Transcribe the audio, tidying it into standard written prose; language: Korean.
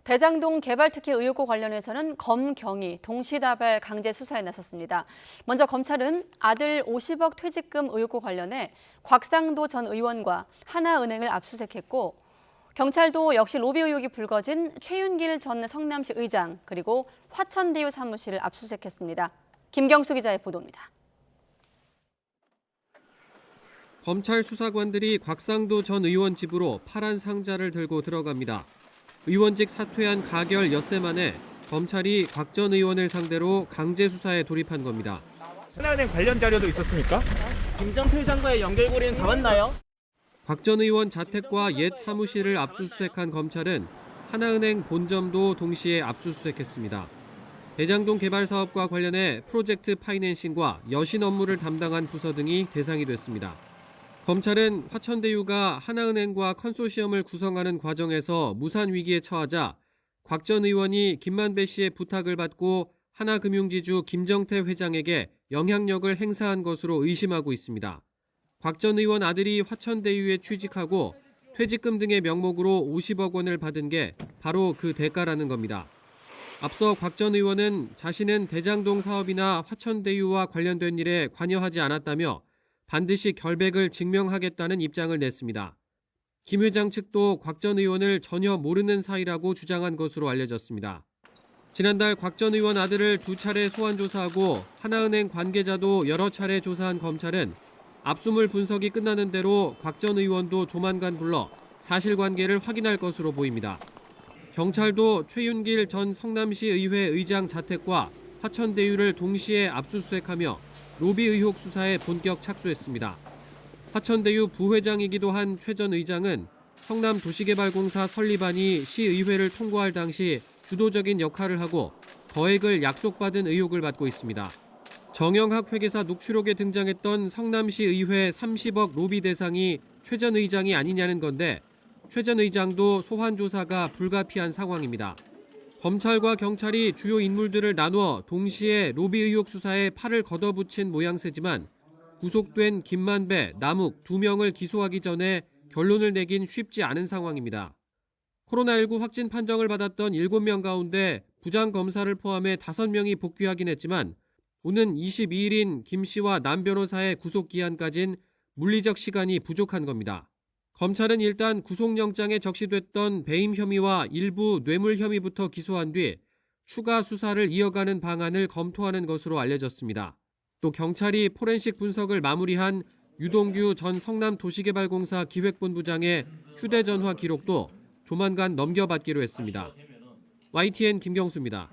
대장동 개발특혜 의혹과 관련해서는 검경이 동시다발 강제 수사에 나섰습니다. 먼저 검찰은 아들 50억 퇴직금 의혹과 관련해 곽상도 전 의원과 하나은행을 압수수색했고, 경찰도 역시 로비 의혹이 불거진 최윤길 전 성남시 의장 그리고 화천대유 사무실을 압수수색했습니다. 김경수 기자의 보도입니다. 검찰 수사관들이 곽상도 전 의원 집으로 파란 상자를 들고 들어갑니다. 의원직 사퇴한 가결 엿새 만에 검찰이 곽 전 의원을 상대로 강제 수사에 돌입한 겁니다. 하나은행 관련 자료도 있었습니까? 김정태 회장과의 연결고리는 잡았나요? 곽 전 의원 자택과 옛 사무실을 압수수색한 검찰은 하나은행 본점도 동시에 압수수색했습니다. 대장동 개발 사업과 관련해 프로젝트 파이낸싱과 여신 업무를 담당한 부서 등이 대상이 됐습니다. 검찰은 화천대유가 하나은행과 컨소시엄을 구성하는 과정에서 무산 위기에 처하자 곽 전 의원이 김만배 씨의 부탁을 받고 하나금융지주 김정태 회장에게 영향력을 행사한 것으로 의심하고 있습니다. 곽 전 의원 아들이 화천대유에 취직하고 퇴직금 등의 명목으로 50억 원을 받은 게 바로 그 대가라는 겁니다. 앞서 곽 전 의원은 자신은 대장동 사업이나 화천대유와 관련된 일에 관여하지 않았다며 반드시 결백을 증명하겠다는 입장을 냈습니다. 김 회장 측도 곽 전 의원을 전혀 모르는 사이라고 주장한 것으로 알려졌습니다. 지난달 곽 전 의원 아들을 2차례 소환 조사하고 하나은행 관계자도 여러 차례 조사한 검찰은 압수물 분석이 끝나는 대로 곽 전 의원도 조만간 불러 사실관계를 확인할 것으로 보입니다. 경찰도 최윤길 전 성남시 의회 의장 자택과 화천대유를 동시에 압수수색하며 로비 의혹 수사에 본격 착수했습니다. 화천대유 부회장이기도 한 최 전 의장은 성남도시개발공사 설립안이 시의회를 통과할 당시 주도적인 역할을 하고 거액을 약속받은 의혹을 받고 있습니다. 정영학 회계사 녹취록에 등장했던 성남시 의회 30억 로비 대상이 최 전 의장이 아니냐는 건데 최 전 의장도 소환 조사가 불가피한 상황입니다. 검찰과 경찰이 주요 인물들을 나누어 동시에 로비 의혹 수사에 팔을 걷어붙인 모양새지만 구속된 김만배, 남욱 2명을 기소하기 전에 결론을 내긴 쉽지 않은 상황입니다. 코로나19 확진 판정을 받았던 7명 가운데 부장검사를 포함해 5명이 복귀하긴 했지만 오는 22일인 김 씨와 남 변호사의 구속기한까진 물리적 시간이 부족한 겁니다. 검찰은 일단 구속영장에 적시됐던 배임 혐의와 일부 뇌물 혐의부터 기소한 뒤 추가 수사를 이어가는 방안을 검토하는 것으로 알려졌습니다. 또 경찰이 포렌식 분석을 마무리한 유동규 전 성남도시개발공사 기획본부장의 휴대전화 기록도 조만간 넘겨받기로 했습니다. YTN 김경수입니다.